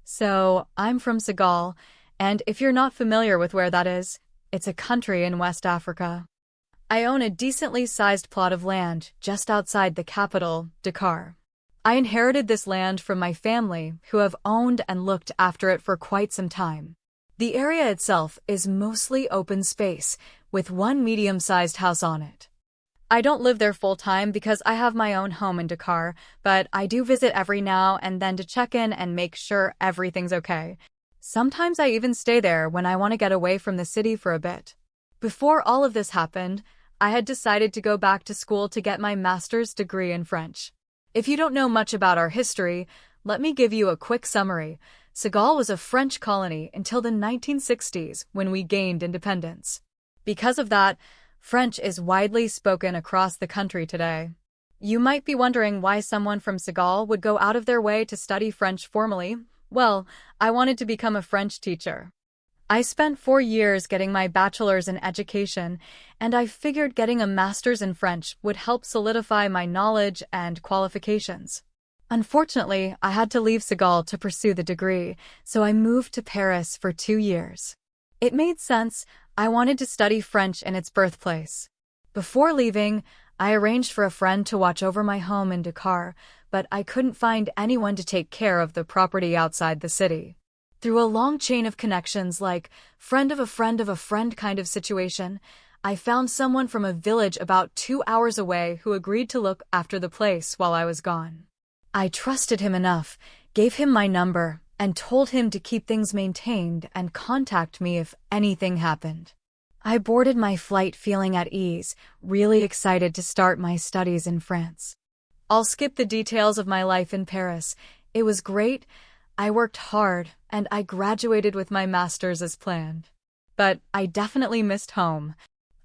So, I'm from Senegal, and if you're not familiar with where that is, it's a country in West Africa. I own a decently sized plot of land just outside the capital, Dakar. I inherited this land from my family, who have owned and looked after it for quite some time. The area itself is mostly open space, with one medium-sized house on it. I don't live there full-time because I have my own home in Dakar, but I do visit every now and then to check in and make sure everything's okay. Sometimes I even stay there when I want to get away from the city for a bit. Before all of this happened, I had decided to go back to school to get my master's degree in French. If you don't know much about our history, let me give you a quick summary. Senegal was a French colony until the 1960s when we gained independence. Because of that, French is widely spoken across the country today. You might be wondering why someone from Senegal would go out of their way to study French formally. Well, I wanted to become a French teacher. I spent 4 years getting my bachelor's in education, and I figured getting a master's in French would help solidify my knowledge and qualifications. Unfortunately, I had to leave Senegal to pursue the degree, so I moved to Paris for 2 years. It made sense. I wanted to study French in its birthplace. Before leaving, I arranged for a friend to watch over my home in Dakar, but I couldn't find anyone to take care of the property outside the city. Through a long chain of connections like friend of a friend of a friend kind of situation, I found someone from a village about 2 hours away who agreed to look after the place while I was gone. I trusted him enough, gave him my number, and told him to keep things maintained and contact me if anything happened. I boarded my flight feeling at ease, really excited to start my studies in France. I'll skip the details of my life in Paris. It was great. I worked hard, and I graduated with my master's as planned. But I definitely missed home.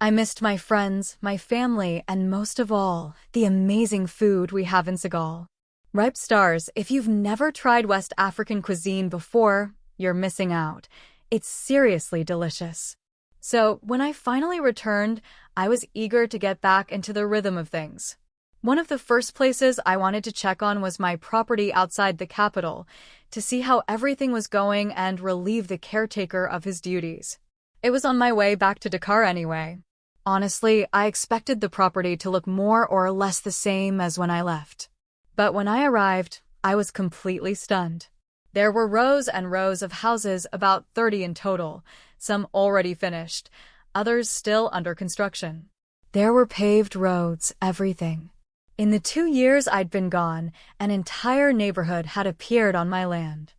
I missed my friends, my family, and most of all, the amazing food we have in Senegal. Ripe stars, if you've never tried West African cuisine before, you're missing out. It's seriously delicious. So, when I finally returned, I was eager to get back into the rhythm of things. One of the first places I wanted to check on was my property outside the capital, to see how everything was going and relieve the caretaker of his duties. It was on my way back to Dakar anyway. Honestly, I expected the property to look more or less the same as when I left. But when I arrived, I was completely stunned. There were rows and rows of houses, about 30 in total, some already finished, others still under construction. There were paved roads, everything. In the 2 years I'd been gone, an entire neighborhood had appeared on my land.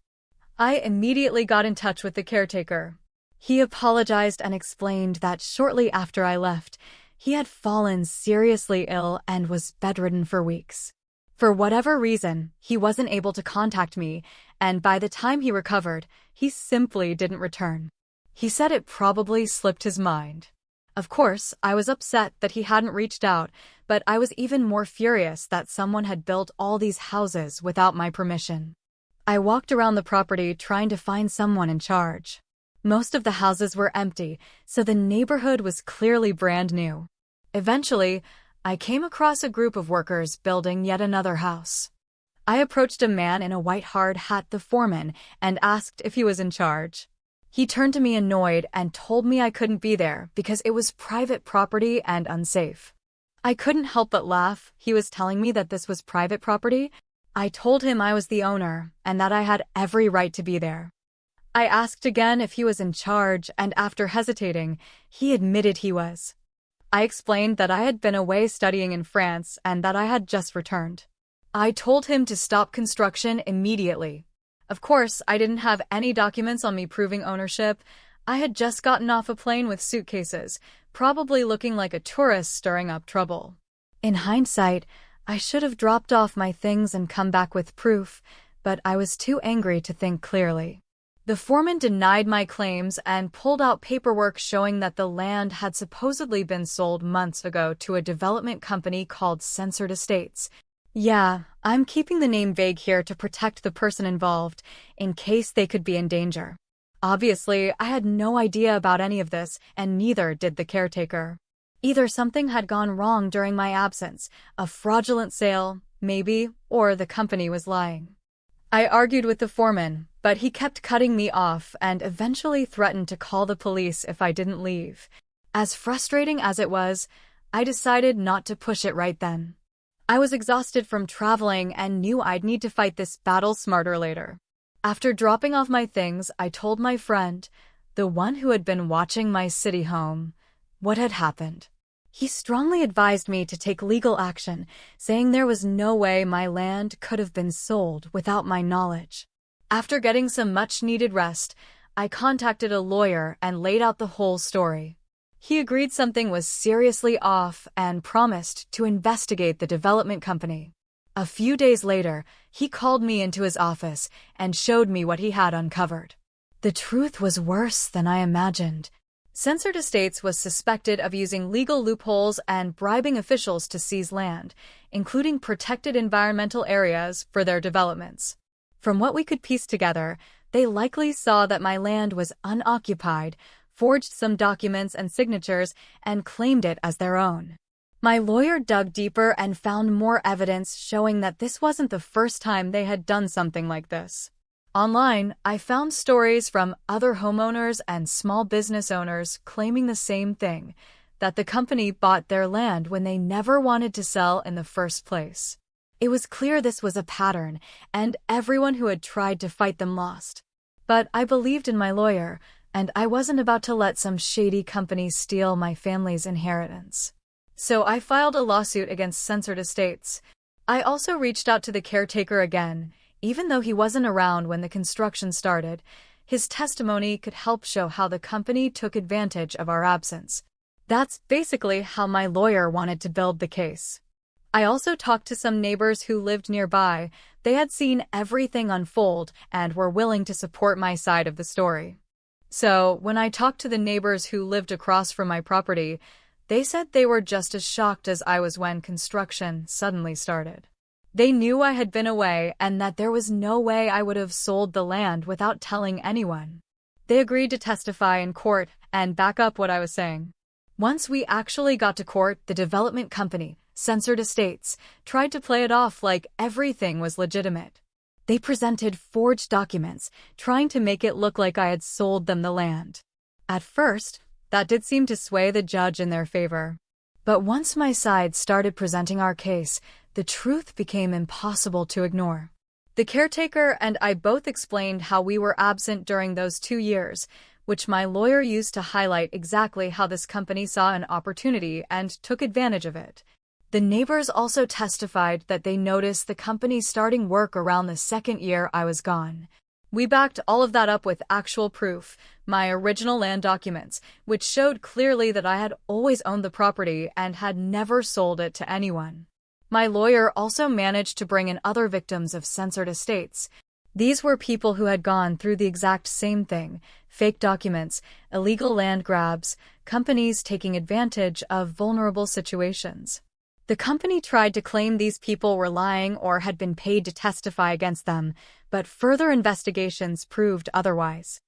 I immediately got in touch with the caretaker. He apologized and explained that shortly after I left, he had fallen seriously ill and was bedridden for weeks. For whatever reason, he wasn't able to contact me, and by the time he recovered, he simply didn't return. He said it probably slipped his mind. Of course, I was upset that he hadn't reached out, but I was even more furious that someone had built all these houses without my permission. I walked around the property trying to find someone in charge. Most of the houses were empty, so the neighborhood was clearly brand new. Eventually, I came across a group of workers building yet another house. I approached a man in a white hard hat, the foreman, and asked if he was in charge. He turned to me annoyed and told me I couldn't be there because it was private property and unsafe. I couldn't help but laugh. He was telling me that this was private property. I told him I was the owner and that I had every right to be there. I asked again if he was in charge, and after hesitating, he admitted he was. I explained that I had been away studying in France and that I had just returned. I told him to stop construction immediately. Of course, I didn't have any documents on me proving ownership. I had just gotten off a plane with suitcases, probably looking like a tourist stirring up trouble. In hindsight, I should have dropped off my things and come back with proof, but I was too angry to think clearly. The foreman denied my claims and pulled out paperwork showing that the land had supposedly been sold months ago to a development company called Censored Estates. Yeah, I'm keeping the name vague here to protect the person involved, in case they could be in danger. Obviously, I had no idea about any of this, and neither did the caretaker. Either something had gone wrong during my absence, a fraudulent sale, maybe, or the company was lying. I argued with the foreman, but he kept cutting me off and eventually threatened to call the police if I didn't leave. As frustrating as it was, I decided not to push it right then. I was exhausted from traveling and knew I'd need to fight this battle smarter later. After dropping off my things, I told my friend, the one who had been watching my city home, what had happened. He strongly advised me to take legal action, saying there was no way my land could have been sold without my knowledge. After getting some much-needed rest, I contacted a lawyer and laid out the whole story. He agreed something was seriously off and promised to investigate the development company. A few days later, he called me into his office and showed me what he had uncovered. The truth was worse than I imagined. Censored Estates was suspected of using legal loopholes and bribing officials to seize land, including protected environmental areas, for their developments. From what we could piece together, they likely saw that my land was unoccupied, forged some documents and signatures, and claimed it as their own. My lawyer dug deeper and found more evidence showing that this wasn't the first time they had done something like this. Online, I found stories from other homeowners and small business owners claiming the same thing, that the company bought their land when they never wanted to sell in the first place. It was clear this was a pattern, and everyone who had tried to fight them lost. But I believed in my lawyer, and I wasn't about to let some shady company steal my family's inheritance. So I filed a lawsuit against Censored Estates. I also reached out to the caretaker again. Even though he wasn't around when the construction started, his testimony could help show how the company took advantage of our absence. That's basically how my lawyer wanted to build the case. I also talked to some neighbors who lived nearby. They had seen everything unfold and were willing to support my side of the story. So, when I talked to the neighbors who lived across from my property, they said they were just as shocked as I was when construction suddenly started. They knew I had been away and that there was no way I would have sold the land without telling anyone. They agreed to testify in court and back up what I was saying. Once we actually got to court, the development company, Censored Estates, tried to play it off like everything was legitimate. They presented forged documents, trying to make it look like I had sold them the land. At first, that did seem to sway the judge in their favor. But once my side started presenting our case, the truth became impossible to ignore. The caretaker and I both explained how we were absent during those 2 years, which my lawyer used to highlight exactly how this company saw an opportunity and took advantage of it. The neighbors also testified that they noticed the company starting work around the 2nd year I was gone. We backed all of that up with actual proof, my original land documents, which showed clearly that I had always owned the property and had never sold it to anyone. My lawyer also managed to bring in other victims of Censored Estates. These were people who had gone through the exact same thing: fake documents, illegal land grabs, companies taking advantage of vulnerable situations. The company tried to claim these people were lying or had been paid to testify against them, but further investigations proved otherwise.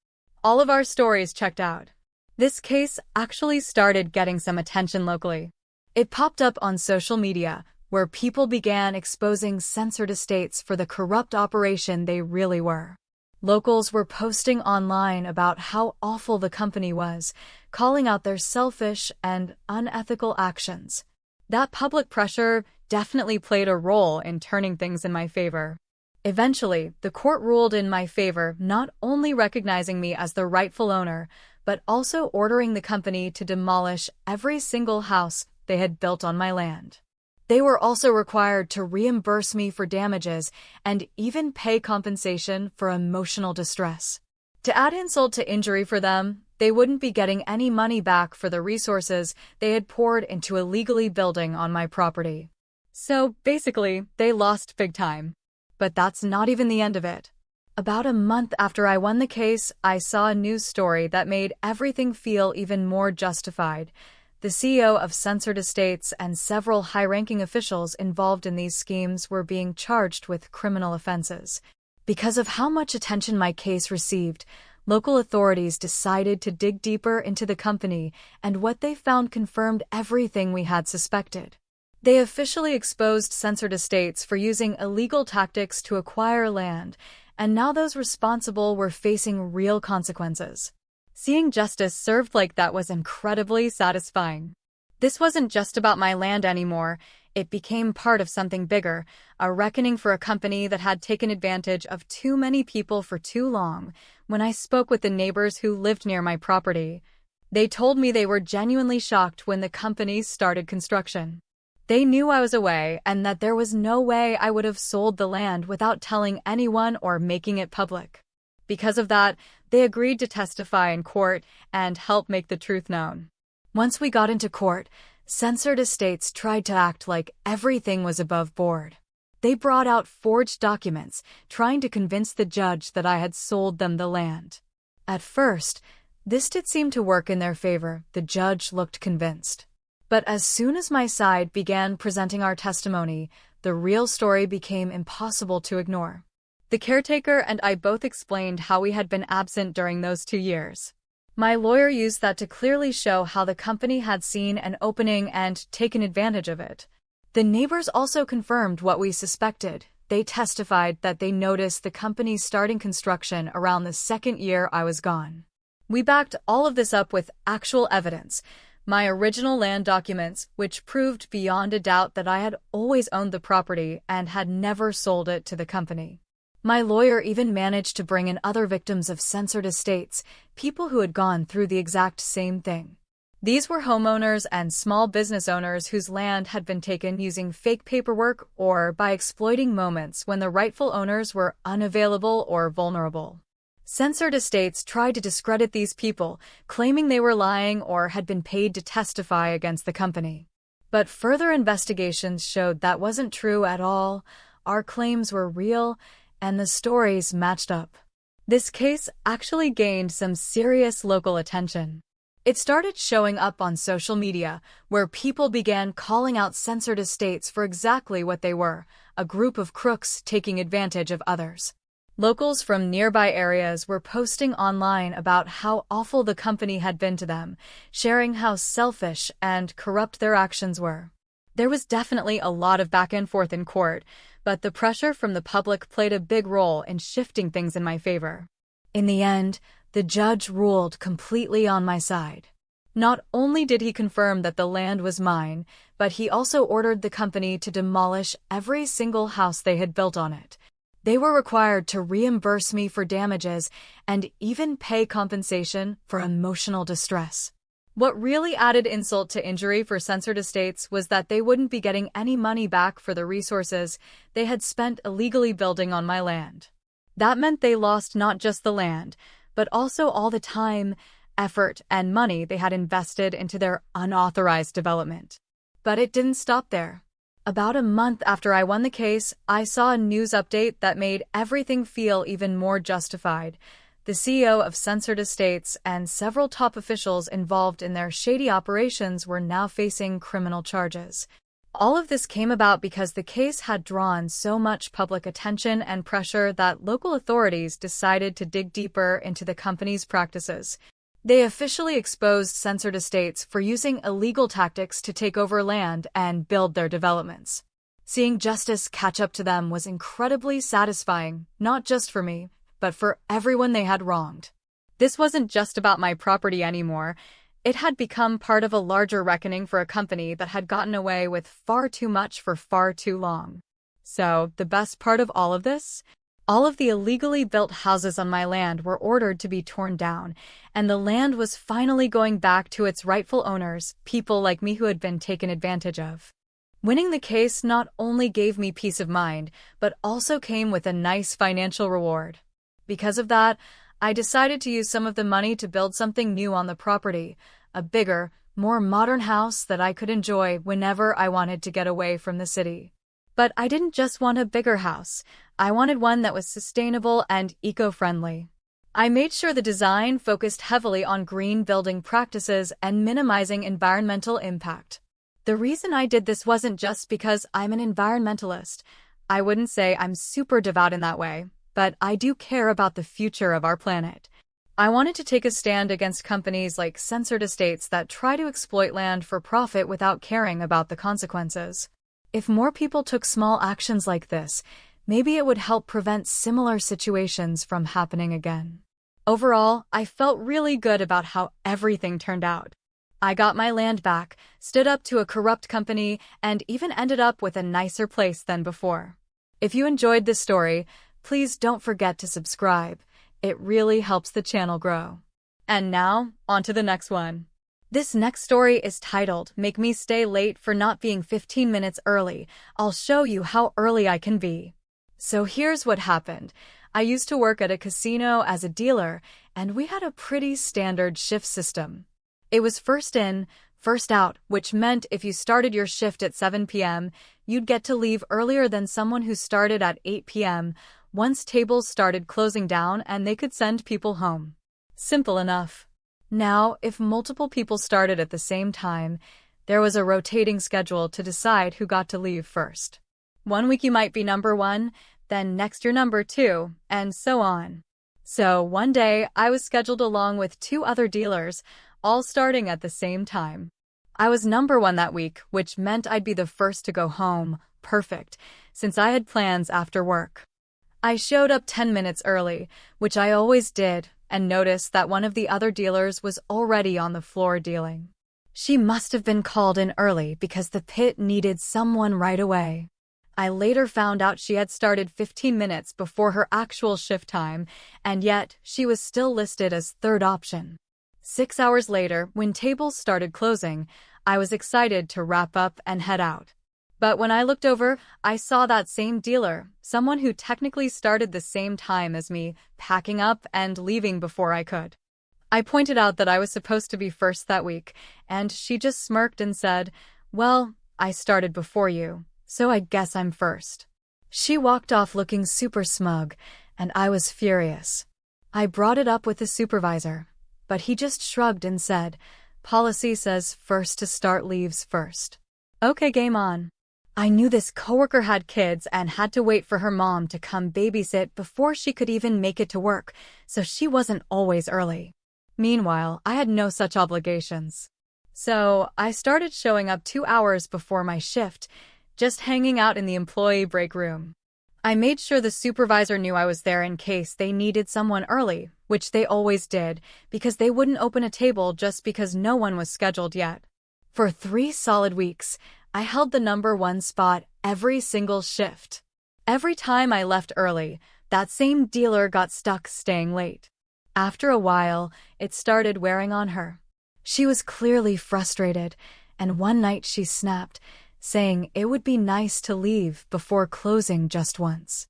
All of our stories checked out. This case actually started getting some attention locally. It popped up on social media, where people began exposing Censored Estates for the corrupt operation they really were. Locals were posting online about how awful the company was, calling out their selfish and unethical actions. That public pressure definitely played a role in turning things in my favor. Eventually, the court ruled in my favor, not only recognizing me as the rightful owner, but also ordering the company to demolish every single house they had built on my land. They were also required to reimburse me for damages and even pay compensation for emotional distress. To add insult to injury for them, they wouldn't be getting any money back for the resources they had poured into illegally building on my property. So, basically, they lost big time. But that's not even the end of it. About a month after I won the case, I saw a news story that made everything feel even more justified. The CEO of Censored Estates and several high-ranking officials involved in these schemes were being charged with criminal offenses. Because of how much attention my case received, local authorities decided to dig deeper into the company, and what they found confirmed everything we had suspected. They officially exposed Censored Estates for using illegal tactics to acquire land and now those responsible were facing real consequences. Seeing justice served like that was incredibly satisfying. This wasn't just about my land anymore. It became part of something bigger, a reckoning for a company that had taken advantage of too many people for too long. When I spoke with the neighbors who lived near my property, they told me they were genuinely shocked when the company started construction. They knew I was away and that there was no way I would have sold the land without telling anyone or making it public. Because of that, they agreed to testify in court and help make the truth known. Once we got into court, censored estates tried to act like everything was above board. They brought out forged documents, trying to convince the judge that I had sold them the land. At first, this did seem to work in their favor. The judge looked convinced. But as soon as my side began presenting our testimony, the real story became impossible to ignore. The caretaker and I both explained how we had been absent during those 2 years. My lawyer used that to clearly show how the company had seen an opening and taken advantage of it. The neighbors also confirmed what we suspected. They testified that they noticed the company starting construction around the second year I was gone. We backed all of this up with actual evidence. My original land documents, which proved beyond a doubt that I had always owned the property and had never sold it to the company. My lawyer even managed to bring in other victims of censored estates, people who had gone through the exact same thing. These were homeowners and small business owners whose land had been taken using fake paperwork or by exploiting moments when the rightful owners were unavailable or vulnerable. Censored estates tried to discredit these people, claiming they were lying or had been paid to testify against the company. But further investigations showed that wasn't true at all. Our claims were real, and the stories matched up. This case actually gained some serious local attention. It started showing up on social media, where people began calling out censored estates for exactly what they were, a group of crooks taking advantage of others. Locals from nearby areas were posting online about how awful the company had been to them, sharing how selfish and corrupt their actions were. There was definitely a lot of back and forth in court, but the pressure from the public played a big role in shifting things in my favor. In the end, the judge ruled completely on my side. Not only did he confirm that the land was mine, but he also ordered the company to demolish every single house they had built on it. They were required to reimburse me for damages and even pay compensation for emotional distress. What really added insult to injury for censored estates was that they wouldn't be getting any money back for the resources they had spent illegally building on my land. That meant they lost not just the land, but also all the time, effort, and money they had invested into their unauthorized development. But it didn't stop there. About a month after I won the case, I saw a news update that made everything feel even more justified. The CEO of censored estates and several top officials involved in their shady operations were now facing criminal charges. All of this came about because the case had drawn so much public attention and pressure that local authorities decided to dig deeper into the company's practices. They officially exposed censored estates for using illegal tactics to take over land and build their developments. Seeing justice catch up to them was incredibly satisfying, not just for me, but for everyone they had wronged. This wasn't just about my property anymore. It had become part of a larger reckoning for a company that had gotten away with far too much for far too long. So, the best part of all of this? All of the illegally built houses on my land were ordered to be torn down, and the land was finally going back to its rightful owners, people like me who had been taken advantage of. Winning the case not only gave me peace of mind, but also came with a nice financial reward. Because of that, I decided to use some of the money to build something new on the property, a bigger, more modern house that I could enjoy whenever I wanted to get away from the city. But I didn't just want a bigger house. I wanted one that was sustainable and eco-friendly. I made sure the design focused heavily on green building practices and minimizing environmental impact. The reason I did this wasn't just because I'm an environmentalist. I wouldn't say I'm super devout in that way, but I do care about the future of our planet. I wanted to take a stand against companies like censored estates that try to exploit land for profit without caring about the consequences. If more people took small actions like this, Maybe it would help prevent similar situations from happening again. Overall, I felt really good about how everything turned out. I got my land back, stood up to a corrupt company, and even ended up with a nicer place than before. If you enjoyed this story, please don't forget to subscribe. It really helps the channel grow. And now, on to the next one. This next story is titled, Make Me Stay Late for Not Being 15 Minutes Early. I'll show you how early I can be. So here's what happened. I used to work at a casino as a dealer, and we had a pretty standard shift system. It was first in, first out, which meant if you started your shift at 7 p.m., you'd get to leave earlier than someone who started at 8 p.m. once tables started closing down and they could send people home. Simple enough. Now, if multiple people started at the same time, there was a rotating schedule to decide who got to leave first. One week you might be number one, then next you're number two, and so on. So one day, I was scheduled along with two other dealers, all starting at the same time. I was number one that week, which meant I'd be the first to go home. Perfect, since I had plans after work. I showed up 10 minutes early, which I always did, and noticed that one of the other dealers was already on the floor dealing. She must have been called in early because the pit needed someone right away. I later found out she had started 15 minutes before her actual shift time, and yet she was still listed as third option. 6 hours later, when tables started closing, I was excited to wrap up and head out. But when I looked over, I saw that same dealer, someone who technically started the same time as me, packing up and leaving before I could. I pointed out that I was supposed to be first that week, and she just smirked and said, "Well, I started before you, so I guess I'm first." She walked off looking super smug, and I was furious. I brought it up with the supervisor, but he just shrugged and said, "Policy says first to start leaves first." Okay, game on. I knew this coworker had kids and had to wait for her mom to come babysit before she could even make it to work, so she wasn't always early. Meanwhile, I had no such obligations. So I started showing up 2 hours before my shift, just hanging out in the employee break room. I made sure the supervisor knew I was there in case they needed someone early, which they always did, because they wouldn't open a table just because no one was scheduled yet. For 3 solid weeks, I held the number one spot every single shift. Every time I left early, that same dealer got stuck staying late. After a while, it started wearing on her. She was clearly frustrated, and one night she snapped, saying it would be nice to leave before closing just once.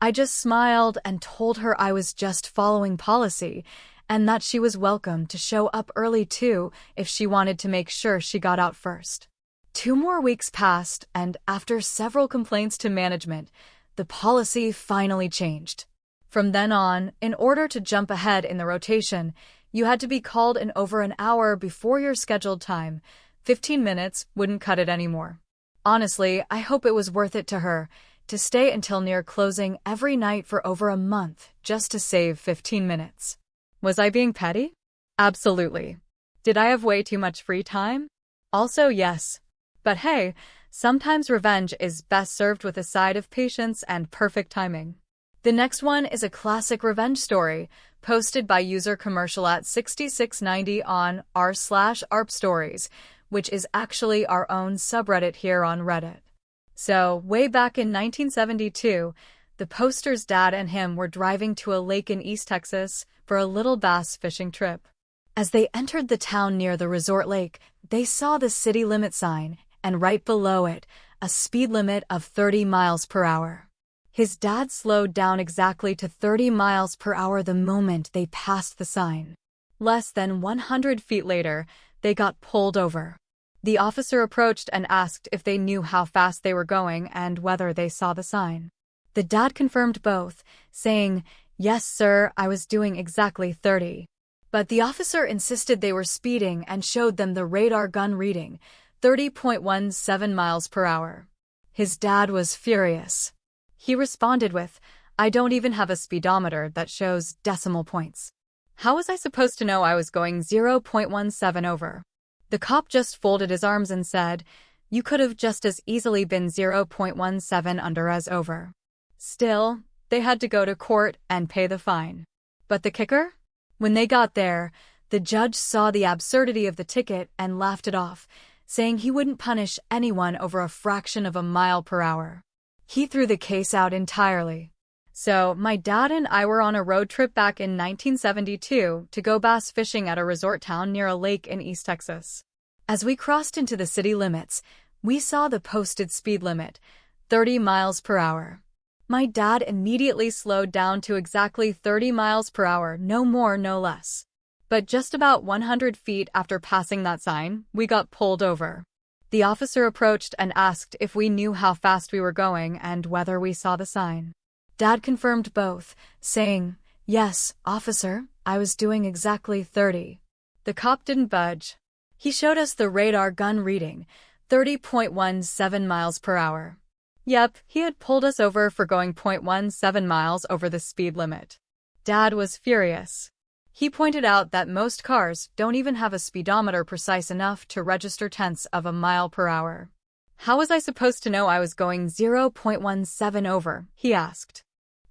I just smiled and told her I was just following policy, and that she was welcome to show up early too if she wanted to make sure she got out first. 2 more weeks passed, and after several complaints to management, the policy finally changed. From then on, in order to jump ahead in the rotation, you had to be called in over an hour before your scheduled time. 15 minutes wouldn't cut it anymore. Honestly, I hope it was worth it to her, to stay until near closing every night for over a month just to save 15 minutes. Was I being petty? Absolutely. Did I have way too much free time? Also, yes. But hey, sometimes revenge is best served with a side of patience and perfect timing. The next one is a classic revenge story, posted by user commercial at 6690 on r/ARP stories, which is actually our own subreddit here on Reddit. So, way back in 1972, the poster's dad and him were driving to a lake in East Texas for a little bass fishing trip. As they entered the town near the resort lake, they saw the city limit sign, and right below it, a speed limit of 30 miles per hour. His dad slowed down exactly to 30 miles per hour the moment they passed the sign. Less than 100 feet later, they got pulled over. The officer approached and asked if they knew how fast they were going and whether they saw the sign. The dad confirmed both, saying, "Yes, sir, I was doing exactly 30. But the officer insisted they were speeding and showed them the radar gun reading, 30.17 miles per hour. His dad was furious. He responded with, "I don't even have a speedometer that shows decimal points. How was I supposed to know I was going 0.17 over?" The cop just folded his arms and said, "You could have just as easily been 0.17 under as over." Still, they had to go to court and pay the fine. But the kicker? When they got there, the judge saw the absurdity of the ticket and laughed it off, saying he wouldn't punish anyone over a fraction of a mile per hour. He threw the case out entirely. So, my dad and I were on a road trip back in 1972 to go bass fishing at a resort town near a lake in East Texas. As we crossed into the city limits, we saw the posted speed limit, 30 miles per hour. My dad immediately slowed down to exactly 30 miles per hour, no more, no less. But just about 100 feet after passing that sign, we got pulled over. The officer approached and asked if we knew how fast we were going and whether we saw the sign. Dad confirmed both, saying, "Yes, officer, I was doing exactly 30. The cop didn't budge. He showed us the radar gun reading, 30.17 miles per hour. Yep, he had pulled us over for going 0.17 miles over the speed limit. Dad was furious. He pointed out that most cars don't even have a speedometer precise enough to register tenths of a mile per hour. How was I supposed to know I was going 0.17 over? He asked.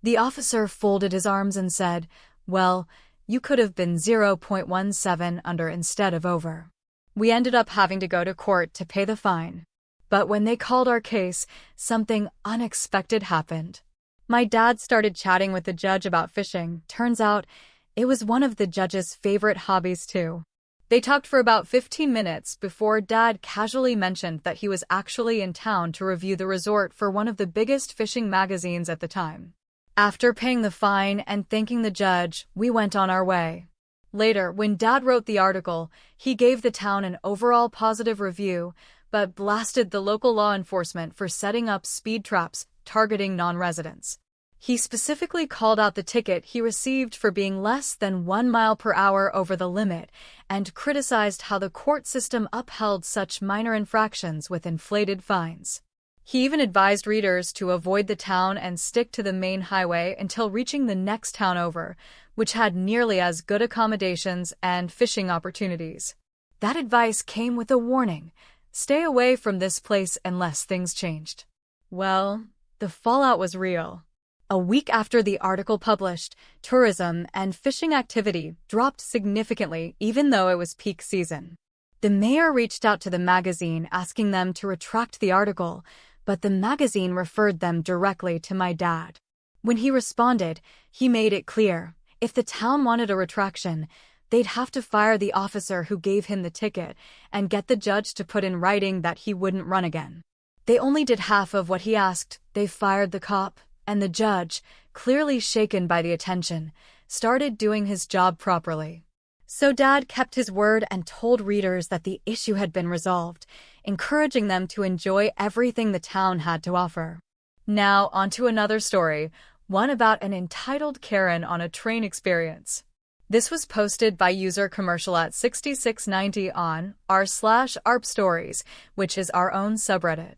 The officer folded his arms and said, "Well, you could have been 0.17 under instead of over." We ended up having to go to court to pay the fine. But when they called our case, something unexpected happened. My dad started chatting with the judge about fishing. Turns out, it was one of the judge's favorite hobbies too. They talked for about 15 minutes before Dad casually mentioned that he was actually in town to review the resort for one of the biggest fishing magazines at the time. After paying the fine and thanking the judge, we went on our way. Later, when Dad wrote the article, he gave the town an overall positive review, but blasted the local law enforcement for setting up speed traps targeting non-residents. He specifically called out the ticket he received for being less than 1 mile per hour over the limit and criticized how the court system upheld such minor infractions with inflated fines. He even advised readers to avoid the town and stick to the main highway until reaching the next town over, which had nearly as good accommodations and fishing opportunities. That advice came with a warning: stay away from this place unless things changed. Well, the fallout was real. A week after the article published, tourism and fishing activity dropped significantly even though it was peak season. The mayor reached out to the magazine asking them to retract the article, but the magazine referred them directly to my dad. When he responded, he made it clear, if the town wanted a retraction, they'd have to fire the officer who gave him the ticket and get the judge to put in writing that he wouldn't run again. They only did half of what he asked. They fired the cop, and the judge, clearly shaken by the attention, started doing his job properly. So Dad kept his word and told readers that the issue had been resolved, encouraging them to enjoy everything the town had to offer. Now, onto another story, one about an entitled Karen on a train experience. This was posted by user commercial at 6690 on r/ARP Stories, which is our own subreddit.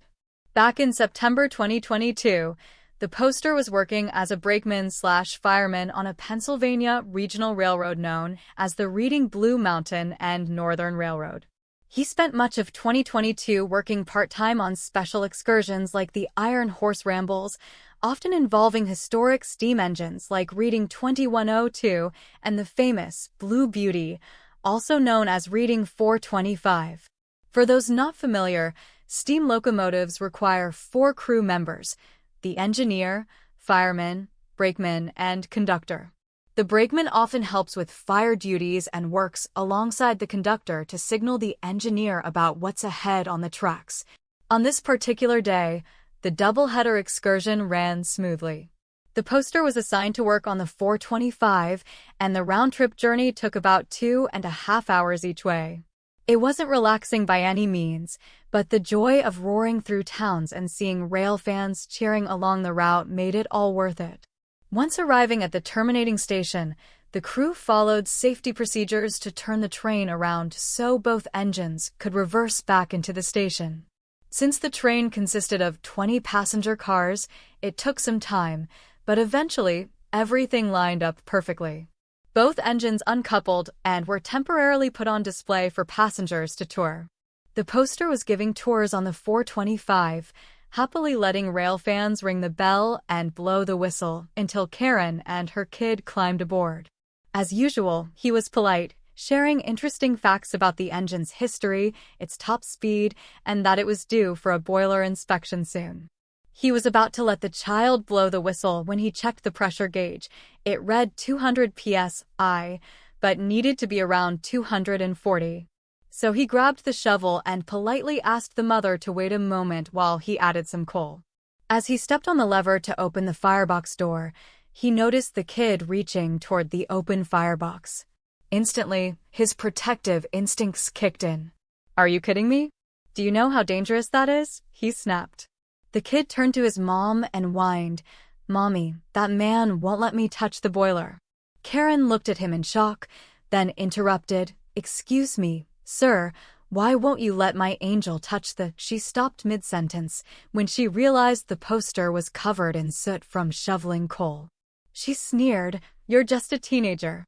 Back in September 2022, the poster was working as a brakeman/fireman on a Pennsylvania regional railroad known as the Reading Blue Mountain and Northern Railroad. He spent much of 2022 working part-time on special excursions like the Iron Horse Rambles, often involving historic steam engines like Reading 2102 and the famous Blue Beauty, also known as Reading 425. For those not familiar, steam locomotives require 4 crew members: the engineer, fireman, brakeman, and conductor. The brakeman often helps with fire duties and works alongside the conductor to signal the engineer about what's ahead on the tracks. On this particular day, the double-header excursion ran smoothly. The poster was assigned to work on the 425, and the round-trip journey took about 2.5 hours each way. It wasn't relaxing by any means, but the joy of roaring through towns and seeing rail fans cheering along the route made it all worth it. Once arriving at the terminating station, the crew followed safety procedures to turn the train around so both engines could reverse back into the station. Since the train consisted of 20 passenger cars, it took some time, but eventually, everything lined up perfectly. Both engines uncoupled and were temporarily put on display for passengers to tour. The poster was giving tours on the 425, happily letting rail fans ring the bell and blow the whistle until Karen and her kid climbed aboard. As usual, he was polite, sharing interesting facts about the engine's history, its top speed, and that it was due for a boiler inspection soon. He was about to let the child blow the whistle when he checked the pressure gauge. It read 200 psi, but needed to be around 240. So he grabbed the shovel and politely asked the mother to wait a moment while he added some coal. As he stepped on the lever to open the firebox door, he noticed the kid reaching toward the open firebox. Instantly, his protective instincts kicked in. "Are you kidding me? Do you know how dangerous that is?" he snapped. The kid turned to his mom and whined, "Mommy, that man won't let me touch the boiler." Karen looked at him in shock, then interrupted, "Excuse me, sir, why won't you let my angel touch the—" She stopped mid-sentence when she realized the poster was covered in soot from shoveling coal. She sneered, "You're just a teenager.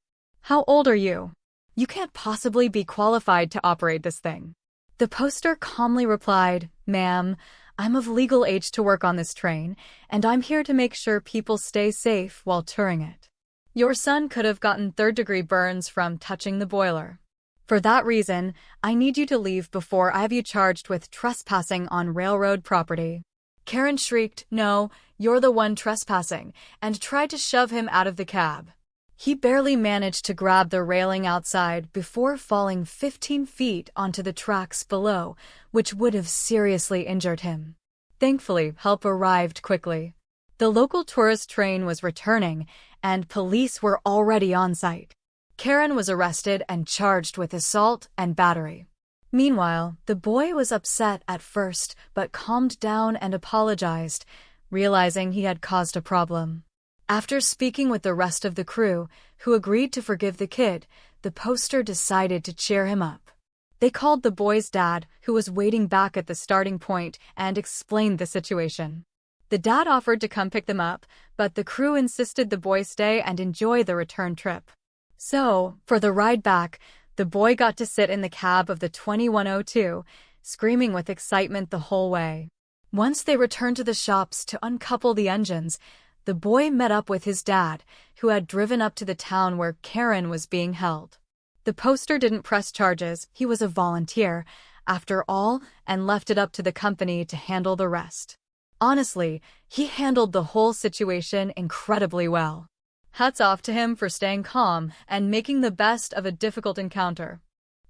How old are you? You can't possibly be qualified to operate this thing." The poster calmly replied, "Ma'am, I'm of legal age to work on this train, and I'm here to make sure people stay safe while touring it. Your son could have gotten third-degree burns from touching the boiler. For that reason, I need you to leave before I have you charged with trespassing on railroad property." Karen shrieked, "No, you're the one trespassing," and tried to shove him out of the cab. He barely managed to grab the railing outside before falling 15 feet onto the tracks below, which would have seriously injured him. Thankfully, help arrived quickly. The local tourist train was returning, and police were already on site. Karen was arrested and charged with assault and battery. Meanwhile, the boy was upset at first but calmed down and apologized, realizing he had caused a problem. After speaking with the rest of the crew, who agreed to forgive the kid, the poster decided to cheer him up. They called the boy's dad, who was waiting back at the starting point, and explained the situation. The dad offered to come pick them up, but the crew insisted the boy stay and enjoy the return trip. So, for the ride back, the boy got to sit in the cab of the 2102, screaming with excitement the whole way. Once they returned to the shops to uncouple the engines, the boy met up with his dad, who had driven up to the town where Karen was being held. The poster didn't press charges, he was a volunteer, after all, and left it up to the company to handle the rest. Honestly, he handled the whole situation incredibly well. Hats off to him for staying calm and making the best of a difficult encounter.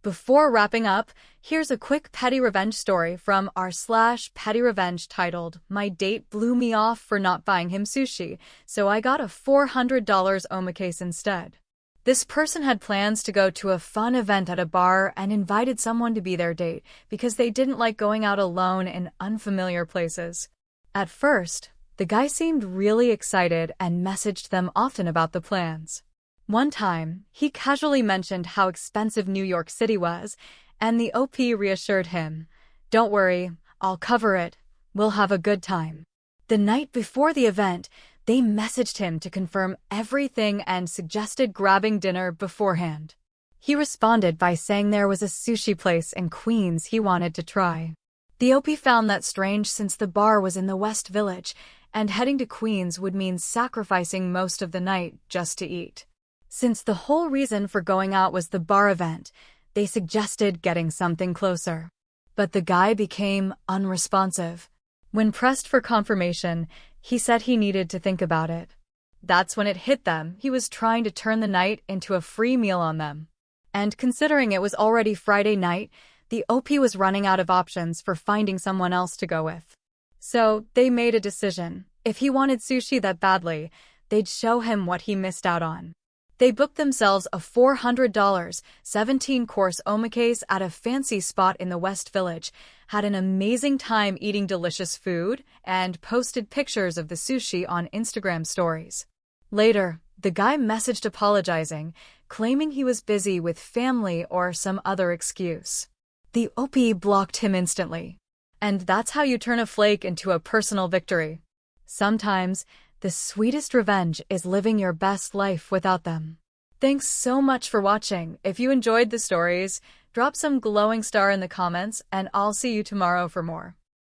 Before wrapping up, here's a quick petty revenge story from r/petty revenge titled, "My date blew me off for not buying him sushi, so I got a $400 omakase instead." This person had plans to go to a fun event at a bar and invited someone to be their date because they didn't like going out alone in unfamiliar places. At first, the guy seemed really excited and messaged them often about the plans. One time, he casually mentioned how expensive New York City was, and the OP reassured him, "Don't worry, I'll cover it. We'll have a good time." The night before the event, they messaged him to confirm everything and suggested grabbing dinner beforehand. He responded by saying there was a sushi place in Queens he wanted to try. The OP found that strange since the bar was in the West Village, and heading to Queens would mean sacrificing most of the night just to eat. Since the whole reason for going out was the bar event, they suggested getting something closer. But the guy became unresponsive. When pressed for confirmation, he said he needed to think about it. That's when it hit them. He was trying to turn the night into a free meal on them. And considering it was already Friday night, the OP was running out of options for finding someone else to go with. So, they made a decision. If he wanted sushi that badly, they'd show him what he missed out on. They booked themselves a $400, 17-course omakase at a fancy spot in the West Village, had an amazing time eating delicious food, and posted pictures of the sushi on Instagram stories. Later, the guy messaged apologizing, claiming he was busy with family or some other excuse. The OP blocked him instantly. And that's how you turn a flake into a personal victory. Sometimes, the sweetest revenge is living your best life without them. Thanks so much for watching. If you enjoyed the stories, drop some glowing star in the comments, and I'll see you tomorrow for more.